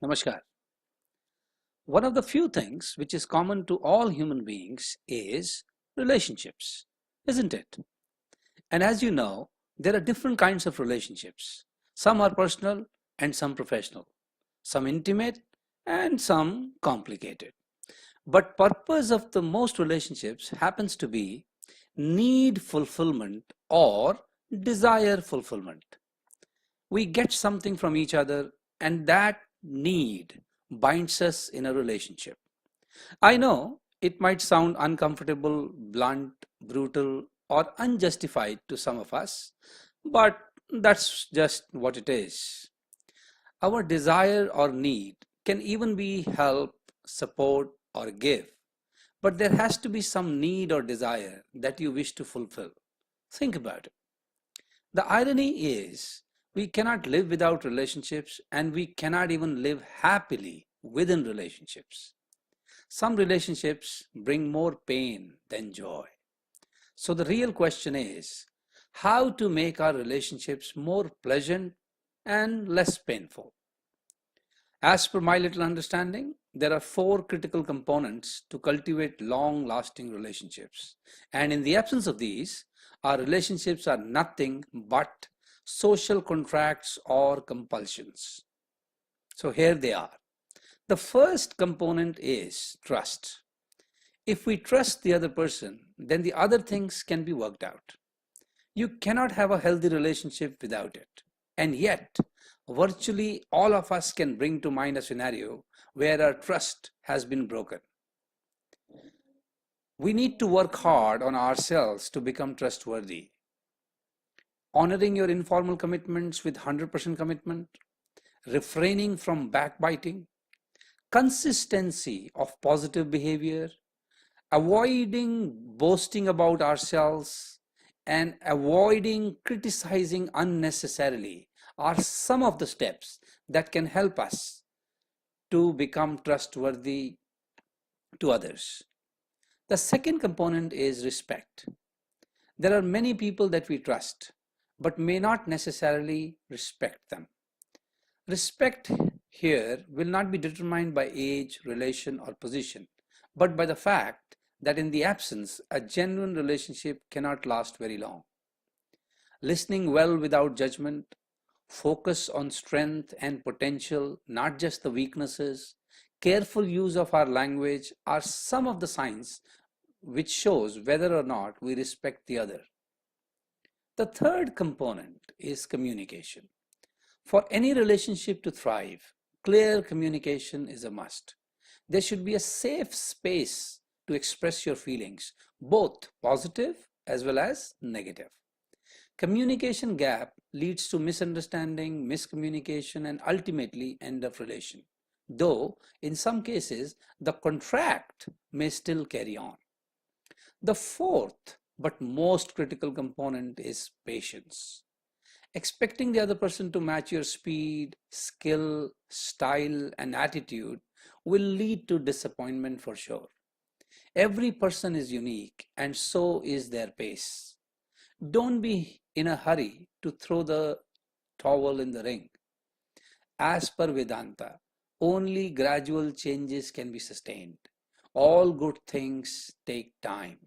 Namaskar. One of the few things which is common to all human beings is relationships, isn't it? And as you know, there are different kinds of relationships. Some are personal and some professional, some intimate and some complicated. But purpose of the most relationships happens to be need fulfillment or desire fulfillment. We get something from each other, and that need binds us in a relationship. I know it might sound uncomfortable, blunt, brutal, or unjustified to some of us, but that's just what it is. Our desire or need can even be help, support, or give, but there has to be some need or desire that you wish to fulfill. Think about it. The irony is, we cannot live without relationships and we cannot even live happily within relationships. Some relationships bring more pain than joy. So the real question is how to make our relationships more pleasant and less painful. As per my little understanding, there are four critical components to cultivate long lasting relationships. And in the absence of these, our relationships are nothing but social contracts or compulsions. So here they are. The first component is trust. If we trust the other person, then the other things can be worked out. You cannot have a healthy relationship without it. And yet, virtually all of us can bring to mind a scenario where our trust has been broken. We need to work hard on ourselves to become trustworthy. Honoring your informal commitments with 100% commitment, refraining from backbiting, consistency of positive behavior, avoiding boasting about ourselves, and avoiding criticizing unnecessarily are some of the steps that can help us to become trustworthy to others. The second component is respect. There are many people that we trust, but may not necessarily respect them. Respect here will not be determined by age, relation, or position, but by the fact that in the absence, a genuine relationship cannot last very long. Listening well without judgment, focus on strength and potential, not just the weaknesses, careful use of our language are some of the signs which shows whether or not we respect the other. The third component is communication. For any relationship to thrive, clear communication is a must. There should be a safe space to express your feelings, both positive as well as negative. Communication gap leads to misunderstanding, miscommunication, and ultimately end of relation. Though in some cases the contract may still carry on. The fourth but most critical component is patience. Expecting the other person to match your speed, skill, style, and attitude will lead to disappointment for sure. Every person is unique, and so is their pace. Don't be in a hurry to throw the towel in the ring. As per Vedanta, only gradual changes can be sustained. All good things take time.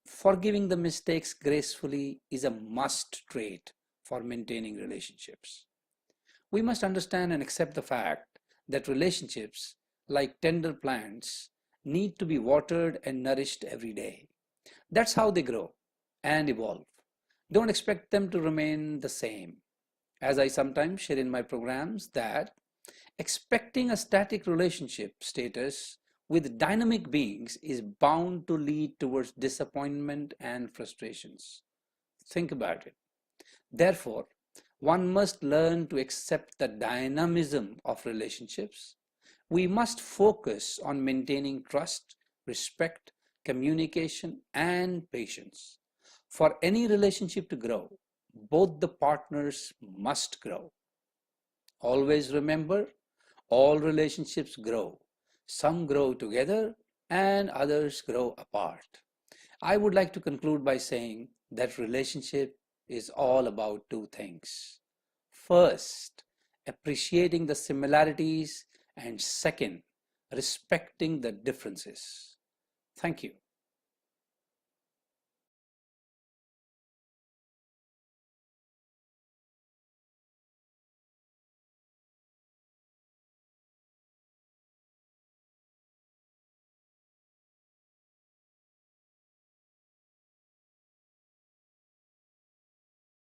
Forgiving the mistakes gracefully is a must trait for maintaining relationships. We must understand and accept the fact that relationships, like tender plants, need to be watered and nourished every day. That's how they grow and evolve. Don't expect them to remain the same. As I sometimes share in my programs, that expecting a static relationship status with dynamic beings is bound to lead towards disappointment and frustrations. Think about it. Therefore, one must learn to accept the dynamism of relationships. We must focus on maintaining trust, respect, communication, and patience. For any relationship to grow, both the partners must grow. Always remember, all relationships grow. Some grow together and others grow apart. I would like to conclude by saying that relationship is all about two things. First, appreciating the similarities, and second, respecting the differences. Thank you.